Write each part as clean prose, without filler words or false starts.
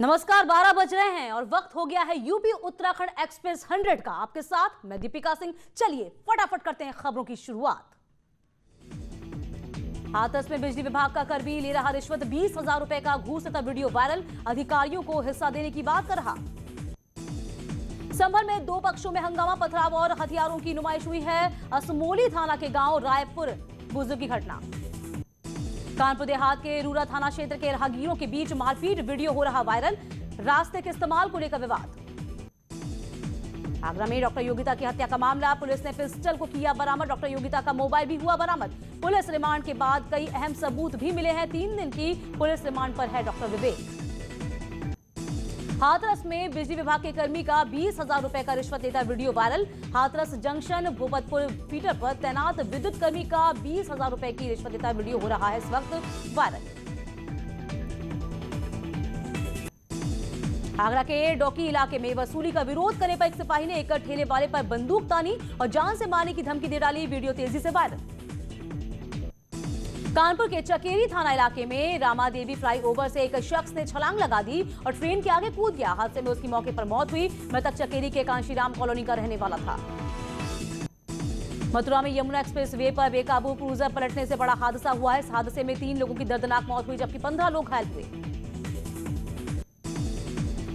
नमस्कार, 12 बज रहे हैं और वक्त हो गया है यूपी उत्तराखंड एक्सप्रेस 100 का। आपके साथ मैं दीपिका सिंह। चलिए फटाफट करते हैं खबरों की शुरुआत। हाथरस में बिजली विभाग का कर्मी ले रहा रिश्वत, 20,000 रुपए का घूस देता वीडियो वायरल, अधिकारियों को हिस्सा देने की बात कर रहा। संभल में दो पक्षों में हंगामा, पथराव और हथियारों की नुमाइश हुई है। असमोली थाना के गांव रायपुर बुजुर्ग की घटना। कानपुर देहात के रूरा थाना क्षेत्र के राहगीरों के बीच मारपीट, वीडियो हो रहा वायरल, रास्ते के इस्तेमाल को लेकर विवाद। आगरा में डॉक्टर योगिता की हत्या का मामला, पुलिस ने पिस्टल को किया बरामद, डॉक्टर योगिता का मोबाइल भी हुआ बरामद। पुलिस रिमांड के बाद कई अहम सबूत भी मिले हैं। 3 दिन की पुलिस रिमांड पर है डॉक्टर विवेक। हाथरस में बिजली विभाग के कर्मी का 20,000 रुपए का रिश्वत लेता video viral. Hathras junction Bhupatpur feeder पर तैनात विद्युत कर्मी का 20,000 रुपए की रिश्वत लेता वीडियो हो रहा है इस वक्त वायरल। आगरा के डोकी इलाके में वसूली का विरोध करने पर एक सिपाही ने एक ठेले वाले पर बंदूक तानी और जान से मारने की धमकी दे डाली, वीडियो तेजी से वायरल। कानपुर के चकेरी थाना इलाके में रामादेवी फ्लाईओवर से एक शख्स ने छलांग लगा दी और ट्रेन के आगे कूद गया। हादसे में उसकी मौके पर मौत हुई। मृतक चकेरी के कांशीराम कॉलोनी का रहने वाला था। मथुरा में यमुना एक्सप्रेस वे पर बेकाबू क्रूजर पलटने से बड़ा हादसा हुआ है। इस हादसे में 3 लोगों की दर्दनाक मौत हुई जबकि 15 लोग घायल हुए।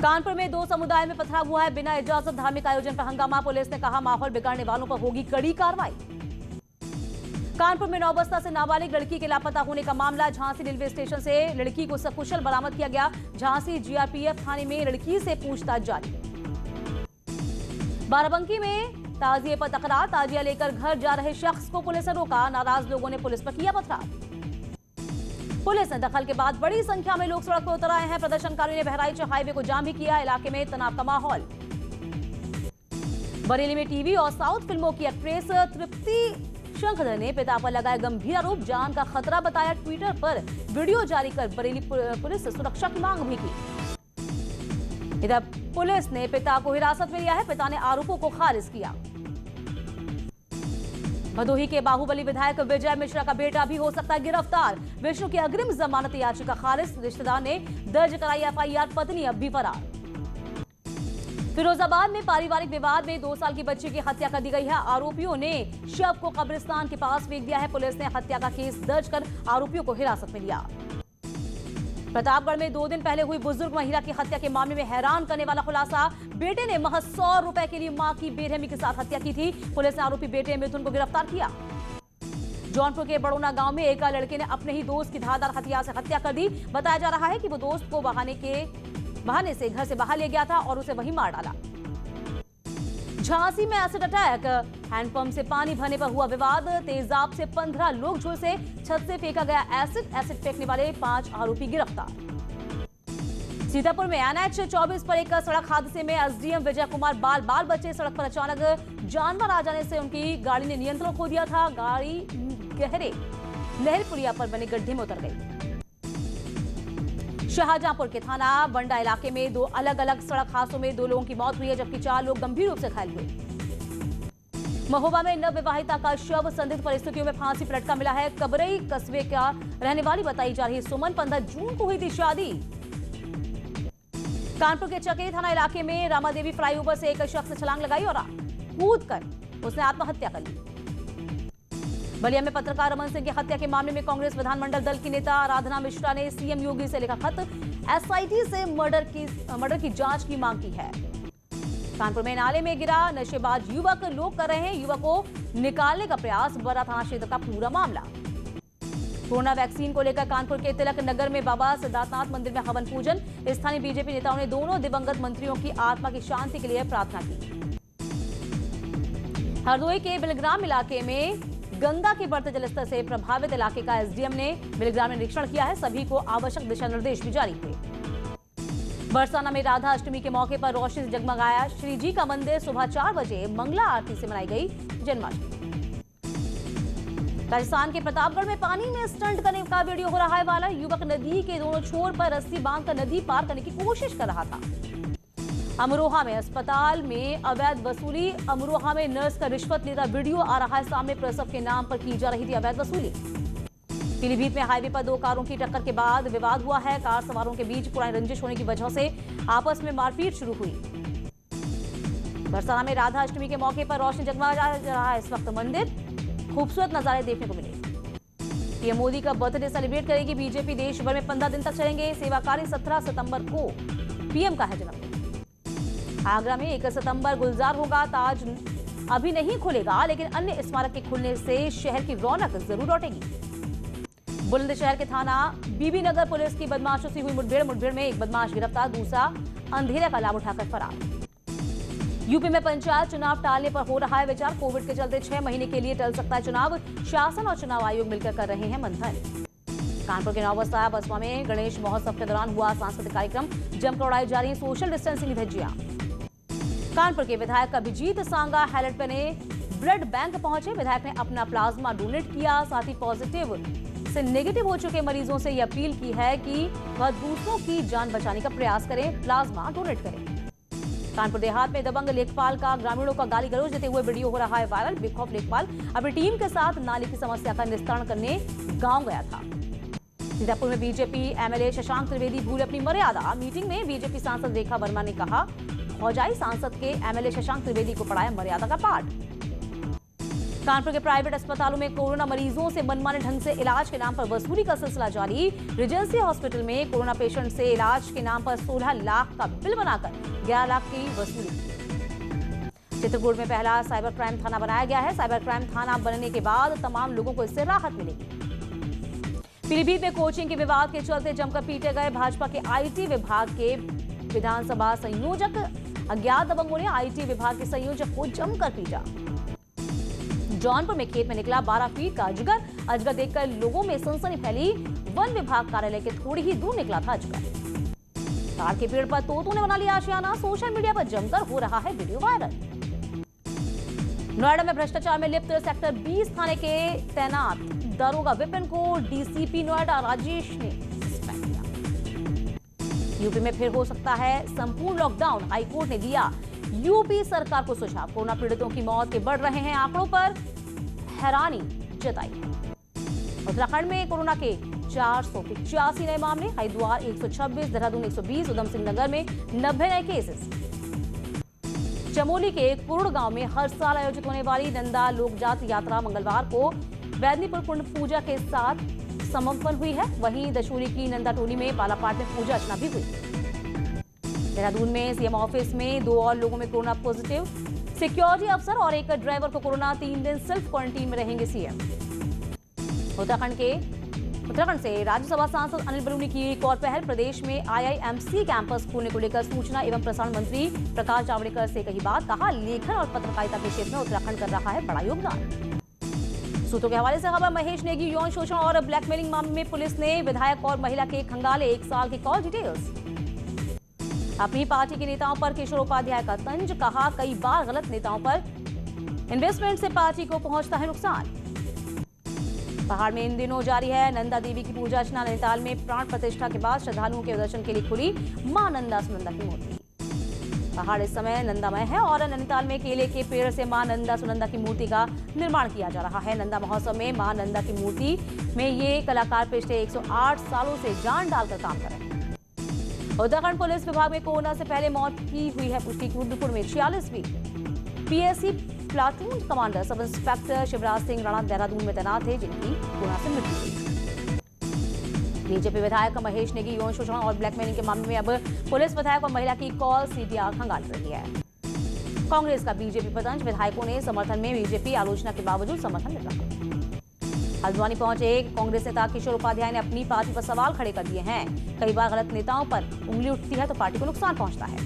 कानपुर में 2 समुदाय में पथराव हुआ है। बिना इजाजत धार्मिक आयोजन पर हंगामा, पुलिस ने कहा माहौल बिगाड़ने वालों पर होगी कड़ी कार्रवाई। कानपुर में नौबस्ता से नाबालिग लड़की के लापता होने का मामला, झांसी रेलवे स्टेशन से लड़की को सकुशल बरामद किया गया। झांसी जीआरपीएफ थाने में लड़की से पूछताछ जारी। बाराबंकी में ताजिए पर तकरार, ताजिया लेकर घर जा रहे शख्स को पुलिस ने रोका, नाराज लोगों ने पुलिस पर किया पथराव। पुलिस ने दखल के बाद बड़ी संख्या में लोग सड़क पर उतर आए हैं। प्रदर्शनकारियों ने बहराइच हाईवे को जाम भी किया। इलाके में तनाव का माहौल। बरेली में टीवी और साउथ फिल्मों की एक्ट्रेस तृप्ति शंखधर ने पिता पर लगाया गंभीर आरोप, जान का खतरा बताया। ट्विटर पर वीडियो जारी कर बरेली पुलिस से सुरक्षा की मांग भी की। इधर पुलिस ने पिता को हिरासत में लिया है। पिता ने आरोपों को खारिज किया। भदोही के बाहुबली विधायक विजय मिश्रा का बेटा भी हो सकता है गिरफ्तार। विष्णु की अग्रिम जमानत याचिका खारिज, रिश्तेदार ने दर्ज कराई एफआईआर, पत्नी अब भी फरार। फिरोजाबाद में पारिवारिक विवाद में 2 साल की बच्ची की हत्या कर दी गई है। आरोपियों ने शव को कब्रिस्तान के पास फेंक दिया है। पुलिस ने हत्या का केस दर्ज कर आरोपियों को हिरासत में लिया। प्रतापगढ़ में 2 दिन पहले हुई बुजुर्ग महिला की हत्या के मामले में हैरान करने वाला खुलासा, बेटे ने महज 100 रुपए के लिए मां की बेरहमी के साथ हत्या की थी। पुलिस ने आरोपी बेटे मिथुन को गिरफ्तार किया। जौनपुर के बड़ोना गांव में एक लड़के ने अपने ही दोस्त की धारदार हथियार से हत्या कर दी। बताया जा रहा है कि वो दोस्त को बहाने से घर से बाहर ले गया था और उसे वहीं मार डाला। झांसी में एसिड अटैक, हैंडपंप से पानी भरने पर हुआ विवाद, तेजाब से 15 लोग झुलसे, छत से फेंका गया एसिड फेंकने वाले 5 आरोपी गिरफ्तार। सीतापुर में NH 24 पर एक सड़क हादसे में एसडीएम विजय कुमार बाल बचे। सड़क पर अचानक जानवर आ जाने से उनकी गाड़ी ने नियंत्रण खो दिया था। गाड़ी गहरे नहर पुलिया पर बने गड्ढे में उतर गई। शाहजहांपुर के थाना बंडा इलाके में 2 अलग-अलग सड़क हादसों में 2 लोगों की मौत हुई है जबकि 4 लोग गंभीर रूप से घायल हुए। महोबा में नवविवाहिता का शव संदिग्ध परिस्थितियों में फांसी पर लटका मिला है। कबरई कस्बे का रहने वाली बताई जा रही सुमन, 15 जून को हुई थी शादी। कानपुर के चकेरी थाना इलाके में रामादेवी फ्लाईओवर से एक शख्स ने छलांग लगाई और कूद कर उसने आत्महत्या कर ली। बलिया में पत्रकार रमन सिंह की हत्या के मामले में कांग्रेस विधानमंडल दल की नेता आराधना मिश्रा ने सीएम योगी से लिखा खत, एसआईटी से मर्डर की जांच की मांग की है। कानपुर में नाले में गिरा नशेबाज युवक, लोग कर रहे हैं युवक को निकालने का प्रयास, बड़ा थाना क्षेत्र का पूरा मामला। कोरोना वैक्सीन को लेकर कानपुर के तिलक नगर में बाबा सिद्धार्थनाथ मंदिर में हवन पूजन, स्थानीय बीजेपी नेताओं ने दोनों दिवंगत मंत्रियों की आत्मा की शांति के लिए प्रार्थना की। हरदोई के बिलग्राम इलाके में गंगा के बढ़ते जलस्तर से प्रभावित इलाके का एसडीएम ने बिलग्राम में निरीक्षण किया है। सभी को आवश्यक दिशा निर्देश भी जारी हुए। बरसाना में राधा अष्टमी के मौके पर रोशनी से जगमगाया श्री जी का मंदिर। सुबह 4 बजे मंगला आरती से मनाई गई जन्माष्टमी। राजस्थान के प्रतापगढ़ में पानी में स्टंट करने का वीडियो हो रहा है वायरल। युवक नदी के दोनों छोर पर रस्सी बांधकर नदी पार करने की कोशिश कर रहा था। अमरोहा में अस्पताल में अवैध वसूली, अमरोहा में नर्स का रिश्वत लेता वीडियो आ रहा है सामने। प्रसव के नाम पर की जा रही थी अवैध वसूली। पीलीभीत में हाईवे पर 2 कारों की टक्कर के बाद विवाद हुआ है। कार सवारों के बीच पुरानी रंजिश होने की वजह से आपस में मारपीट शुरू हुई। बरसाना में राधा अष्टमी के मौके पर रोशनी जगमगा रहा है। इस वक्त मंदिर खूबसूरत नजारे देखने को मिले। पीएम मोदी का बर्थडे सेलिब्रेट करेगी बीजेपी। देश भर में 15 दिन तक चलेंगे सेवा कार्य। 17 सितंबर को पीएम का है जन्मदिन। आगरा में 1 सितंबर गुलजार होगा। ताज अभी नहीं खुलेगा, लेकिन अन्य स्मारक के खुलने से शहर की रौनक जरूर लौटेगी। बुलंदशहर के थाना बीबी नगर पुलिस की बदमाशों से हुई मुठभेड़ में एक बदमाश गिरफ्तार, दूसरा अंधेरे का लाभ उठाकर फरार। यूपी में पंचायत चुनाव टालने पर हो रहा है विचार। कोविड के चलते 6 महीने के लिए टल सकता है चुनाव। शासन और चुनाव आयोग मिलकर कर रहे हैं मंथन। कानपुर के नौबस्ता बसवा में गणेश महोत्सव के दौरान हुआ सांस्कृतिक कार्यक्रम। जमकर उड़ाई जा रही सोशल डिस्टेंसिंग की धज्जियां। कानपुर के विधायक अभिजीत सांगा हेलट पे ब्लड बैंक पहुंचे। विधायक ने अपना प्लाज्मा डोनेट किया। साथ ही पॉजिटिव से नेगेटिव हो चुके मरीजों से यह अपील की है कि वह दूसरों की जान बचाने का प्रयास करें, प्लाज्मा डोनेट करें। कानपुर देहात में दबंग लेखपाल का ग्रामीणों का गाली गलौज देते हुए वीडियो हो रहा है वायरल। बेखौफ लेखपाल अपनी टीम के साथ नाली की समस्या का निस्तारण करने गांव गया था। सीतापुर में बीजेपी एमएलए शशांक त्रिवेदी भूले अपनी मर्यादा। मीटिंग में बीजेपी सांसद रेखा वर्मा ने कहा, फौजाई सांसद के एमएलए शशांक त्रिवेदी को पढ़ाया मर्यादा का पाठ। कानपुर के प्राइवेट अस्पतालों में कोरोना मरीजों से मनमाने ढंग से इलाज के नाम पर वसूली का सिलसिला जारी। रिजेंसी हॉस्पिटल में कोरोना पेशेंट से इलाज के नाम पर 16 लाख का बिल बनाकर 11 लाख की वसूली। चित्रकूट में पहला साइबर क्राइम थाना बनाया गया है। साइबर क्राइम थाना बनने के बाद तमाम लोगों को इससे राहत मिलेगी। पीलीभीत में कोचिंग के विवाद के चलते जमकर पीटे गए भाजपा के आईटी विभाग के विधानसभा संयोजक। अज्ञात दबंगों ने आईटी विभाग के संयोजक को जमकर पीटा। जौनपुर में खेत में निकला 12 फीट का अजगर। अजगर देखकर लोगों में सनसनी फैली। वन विभाग कार्यालय के थोड़ी ही दूर निकला था अजगर। ताड़ के पेड़ पर तोतों ने बना लिया आशियाना। सोशल मीडिया पर जमकर हो रहा है वीडियो वायरल। नोएडा में भ्रष्टाचार में लिप्त सेक्टर 20 थाने के तैनात दरोगा विपिन को डीसीपी नोएडा राजेश ने सस्पेंड किया। यूपी में फिर हो सकता है संपूर्ण लॉकडाउन। हाईकोर्ट ने दिया यूपी सरकार को सुझाव। कोरोना पीड़ितों की मौत के बढ़ रहे हैं आंकड़ों पर हैरानी जताई है। उत्तराखंड में कोरोना के 485 नए मामले। हरिद्वार 126, देहरादून 120, उधम सिंह नगर में 90 नए केसेस। चमोली के कुरुड़ गांव में हर साल आयोजित होने वाली नंदा लोकजात यात्रा मंगलवार को वैदनीपुर कुंड पूजा के साथ समापन हुई है। वहीं दशूरी की नंदा टोली में बालापाट में पूजा अर्चना भी हुई। देहरादून में सीएम ऑफिस में 2 और लोगों में कोरोना पॉजिटिव। सिक्योरिटी अफसर और एक ड्राइवर को कोरोना। 3 दिन सेल्फ क्वारंटीन में रहेंगे सीएम। उत्तराखंड से राज्यसभा सांसद अनिल बलूनी की एक और पहल। प्रदेश में आईआईएमसी कैंपस खोलने को लेकर सूचना एवं प्रसारण मंत्री प्रकाश जावड़ेकर से कही बात। कहा, लेखन और पत्रकारिता के क्षेत्र में उत्तराखंड कर रहा है बड़ा योगदान। सूत्रों के हवाले से खबर, महेश नेगी यौन शोषण और ब्लैकमेलिंग मामले में पुलिस ने विधायक और महिला के खंगाले 1 साल की कॉल डिटेल्स। अपनी पार्टी के नेताओं पर किशोर उपाध्याय का तंज। कहा, कई बार गलत नेताओं पर इन्वेस्टमेंट से पार्टी को पहुंचता है नुकसान। पहाड़ में इन दिनों जारी है नंदा देवी की पूजा अर्चना। नैनीताल में प्राण प्रतिष्ठा के बाद श्रद्धालुओं के दर्शन के लिए खुली मां नंदा सुनंदा की मूर्ति। पहाड़ इस समय नंदामय है और नैनीताल में केले के पेड़ से मां नंदा सुनंदा की मूर्ति का निर्माण किया जा रहा है। नंदा महोत्सव में मां नंदा की मूर्ति में ये कलाकार पिछले 108 सालों से जान डालकर काम कर रहे हैं। उत्तराखंड पुलिस विभाग में कोरोना से पहले मौत की हुई है पुष्टि। रुद्रपुर में 46वीं PSC platoon commander sub inspector Shivraj Singh Rana Dehradun में तैनात थे, जिनकी कोरोना से मृत्यु हुई। बीजेपी विधायक महेश नेगी यौन शोषण और ब्लैकमेलिंग के मामले में अब पुलिस विधायक और महिला की कॉल सीडीआर खंगाल रही है। कांग्रेस का बीजेपी पर तंज। विधायकों ने समर्थन में बीजेपी आलोचना के बावजूद समर्थन नहीं रखा। हल्द्वानी पहुंचे कांग्रेस नेता किशोर उपाध्याय ने अपनी पार्टी पर सवाल खड़े कर दिए हैं। कई बार गलत नेताओं पर उंगली उठती है तो पार्टी को नुकसान पहुंचता है।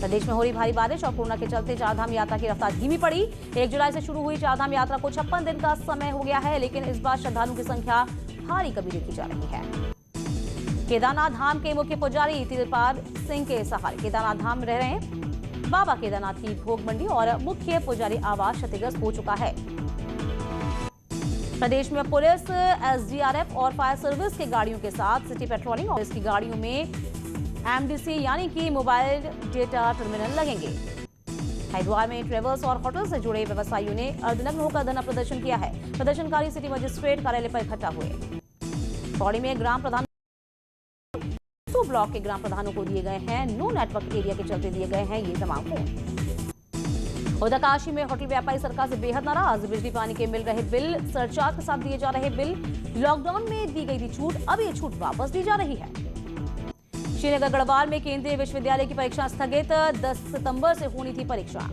प्रदेश में हो रही भारी बारिश और कोरोना के चलते चारधाम यात्रा की रफ्तार धीमी पड़ी। 1 जुलाई से शुरू हुई चारधाम यात्रा को 56 दिन का समय हो गया है, लेकिन इस बार श्रद्धालुओं की संख्या भारी कमी देखी जा रही है। केदारनाथ धाम के मुख्य पुजारी तिरपाल सिंह के सहारे केदारनाथ धाम रह रहे हैं। बाबा केदारनाथ की भोग मंडी और मुख्य पुजारी आवास क्षतिग्रस्त हो चुका है। प्रदेश में पुलिस, एसडीआरएफ और फायर सर्विस की गाड़ियों के साथ सिटी पेट्रोलिंग और इसकी गाड़ियों में एमडीसी यानी कि मोबाइल डेटा टर्मिनल लगेंगे। हरिद्वार में ट्रेवल्स और होटल से जुड़े व्यवसायियों ने अर्धनग्न होकर धरना प्रदर्शन किया है। प्रदर्शनकारी सिटी मजिस्ट्रेट कार्यालय पर इकट्ठा हुए। पौड़ी में ग्राम प्रधान ब्लॉक के ग्राम प्रधानों को दिए गए हैं नो नेटवर्क एरिया के चलते दिए गए हैं ये तमाम फोन। उधर काशी में होटल व्यापारी सरकार से बेहद नाराज। बिजली पानी के मिल रहे बिल सरचार्ज के साथ दिए जा रहे बिल। लॉकडाउन में दी गई थी छूट, अब ये छूट वापस दी जा रही है। श्रीनगर गढ़वाल में केंद्रीय विश्वविद्यालय की परीक्षा स्थगित। 10 सितंबर से होनी थी परीक्षा।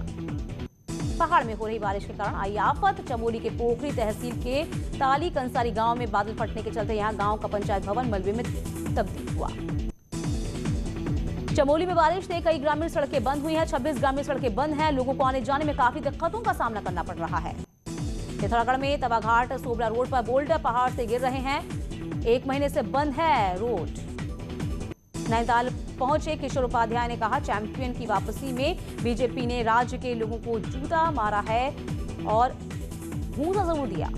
पहाड़ में हो रही बारिश के कारण आई आफत। चमोली के पोखरी तहसील के ताली कंसारी गांव में बादल फटने के चलते यहां गांव का पंचायत भवन मलबे में तब्दील हुआ। चमोली में बारिश से कई ग्रामीण सड़कें बंद हुई हैं। 26 ग्रामीण सड़कें बंद हैं। लोगों को आने जाने में काफी दिक्कतों का सामना करना पड़ रहा है। पिथौरागढ़ में तवाघाट सोबरा रोड पर बोल्डर पहाड़ से गिर रहे हैं। 1 महीने से बंद है रोड। नैनीताल पहुंचे किशोर उपाध्याय ने कहा चैंपियन की वापसी में बीजेपी ने राज्य के लोगों को जूता मारा है और भूसा जरूर दिया।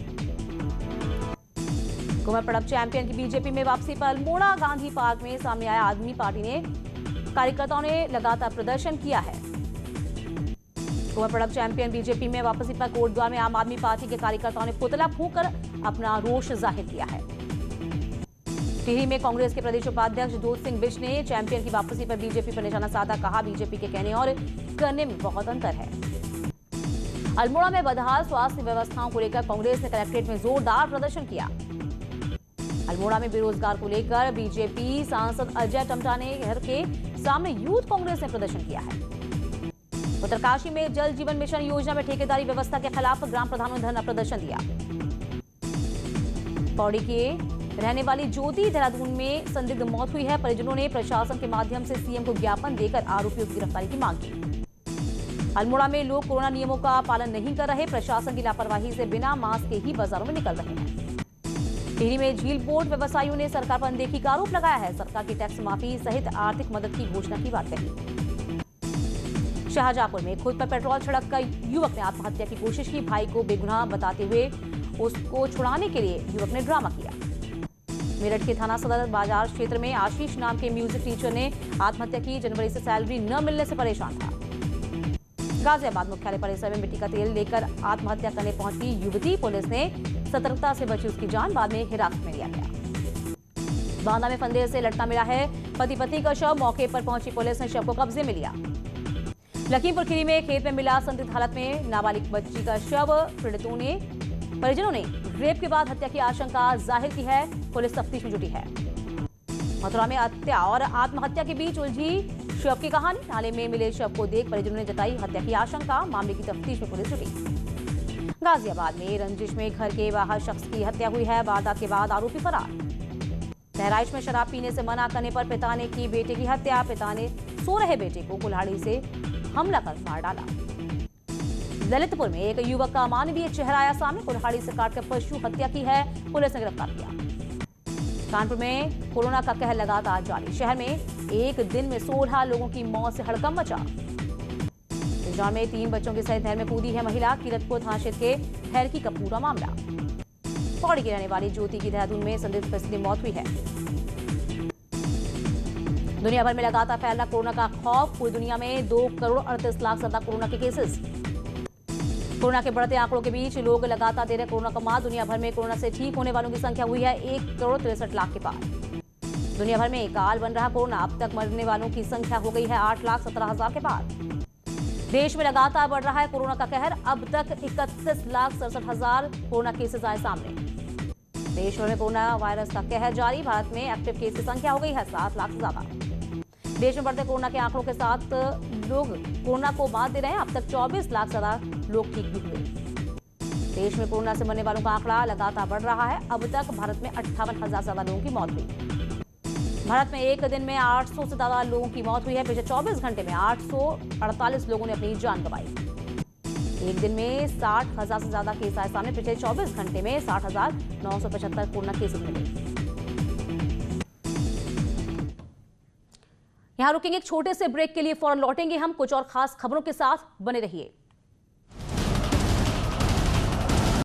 कुंवर पड़ब चैंपियन की बीजेपी में वापसी पर अल्मोड़ा गांधी पार्क में सामने आया आदमी पार्टी ने कार्यकर्ताओं ने लगातार प्रदर्शन किया है। कुंवर पड़ब चैंपियन बीजेपी में वापसी पर कोटद्वार में आम आदमी पार्टी के कार्यकर्ताओं ने पुतला फूंककर अपना रोष जाहिर किया है। टिहरी में कांग्रेस के प्रदेश उपाध्यक्ष जोत सिंह बिष्ट ने चैंपियन की वापसी पर बीजेपी पर निशाना साधा। कहा बीजेपी के कहने और करने में बहुत अंतर है। अल्मोड़ा में बदहाल स्वास्थ्य व्यवस्थाओं को लेकर कांग्रेस ने कलेक्ट्रेट में जोरदार प्रदर्शन किया। अल्मोड़ा में बेरोजगार को लेकर बीजेपी सांसद अजय टमटा ने घर के सामने यूथ कांग्रेस ने प्रदर्शन किया है। उत्तरकाशी में जल जीवन मिशन योजना में ठेकेदारी व्यवस्था के खिलाफ ग्राम प्रधानों ने धरना प्रदर्शन दिया। पौड़ी के रहने वाली ज्योति देहरादून में संदिग्ध मौत हुई है। परिजनों ने प्रशासन के माध्यम से सीएम को ज्ञापन देकर आरोपियों की गिरफ्तारी की मांग की। अल्मोड़ा में लोग कोरोना नियमों का पालन नहीं कर रहे। प्रशासन की लापरवाही से बिना मास्क के ही बाजारों में निकल रहे हैं। टिहरी में झील बोर्ड व्यवसायियों ने सरकार पर अनदेखी का आरोप लगाया है। सरकार की टैक्स माफी सहित आर्थिक मदद की घोषणा की बात कही। शाहजहांपुर में खुद पर पेट्रोल छिड़क कर युवक ने आत्महत्या की कोशिश की। भाई को बेगुनाह बताते हुए उसको छुड़ाने के लिए युवक ने ड्रामा किया। मेरठ के थाना सदर बाजार क्षेत्र में आशीष नाम के म्यूजिक टीचर ने आत्महत्या की। जनवरी से सैलरी न मिलने से परेशान था। गाजियाबाद मुख्यालय परिसर में मिट्टी का तेल लेकर आत्महत्या करने पहुंची युवती। पुलिस ने सतर्कता से बची उसकी जान, बाद में हिरासत में लिया गया। बांदा में फंदे से लटका मिला है पति पत्नी का शव। मौके पर पहुंची पुलिस ने शव को कब्जे में लिया। लखीमपुर खीरी में खेत में मिला संदिग्ध हालत में नाबालिग बच्ची का शव। परिजनों ने रेप के बाद हत्या की आशंका जाहिर की है। पुलिस तफ्तीश में जुटी है। मथुरा में हत्या और आत्महत्या के बीच उलझी शव की कहानी। नाले में मिले शव को देख परिजनों ने जताई हत्या की आशंका। मामले की तफ्तीश में पुलिस जुटी। गाजियाबाद में रंजिश में घर के बाहर शख्स की हत्या हुई है। वारदात के बाद आरोपी फरार। बहराइच में शराब पीने से मना करने पर पिता ने की बेटे की हत्या। पिता ने सो रहे बेटे को कुल्हाड़ी से हमला कर मार डाला। ललितपुर में एक युवक का अमानवीय चेहरा आया सामने। कुल्हाड़ी से काटकर पशु हत्या की है। पुलिस ने गिरफ्तार किया। कानपुर में कोरोना का कहर लगातार जारी। शहर में एक दिन में 16 लोगों की मौत से हड़कंप मचा। बिजनौर में 3 बच्चों के सहित नहर में कूदी है महिला। किरतपुर थाना क्षेत्र के हैरकी का पूरा मामला। पौड़ी की रहने वाली ज्योति की देहरादून में संदिग्ध परिस्थिति में मौत हुई है। दुनिया भर में लगातार फैल रहा कोरोना का खौफ। पूरी दुनिया में 2 करोड़ 38 लाख ज्यादा कोरोना के केसेस। कोरोना के बढ़ते आंकड़ों के बीच लोग लगातार दे रहे कोरोना का मात। दुनिया भर में कोरोना से ठीक होने वालों की संख्या हुई है 1 करोड़ 63 लाख के पार। दुनिया भर में काल बन रहा कोरोना। अब तक मरने वालों की संख्या हो गई है 8,17,000 के पार। देश में लगातार बढ़ रहा है कोरोना का कहर। अब तक 31,67,000 कोरोना केसेस आए सामने। देश भर में कोरोना वायरस का कहर जारी। भारत में एक्टिव केस की संख्या हो गई है 7 लाख से ज्यादा। देश में बढ़ते कोरोना के आंकड़ों के साथ लोग कोरोना को मात दे रहे हैं। अब तक 24 लाख से ज्यादा लोग ठीक भी हुए। देश में कोरोना से मरने वालों का आंकड़ा लगातार बढ़ रहा है। अब तक भारत में 58,000 से ज्यादा लोगों की मौत हुई। भारत में एक दिन में 800 से ज्यादा लोगों की मौत हुई है। पिछले 24 घंटे में 848 लोगों ने अपनी जान गंवाई। एक दिन में 60,000 से ज्यादा केस आए सामने। पिछले 24 घंटे में 60,975 कोरोना केसेस मिले। यहां रुकेंगे एक छोटे से ब्रेक के लिए, फौरन लौटेंगे हम कुछ और खास खबरों के साथ। बने रहिए।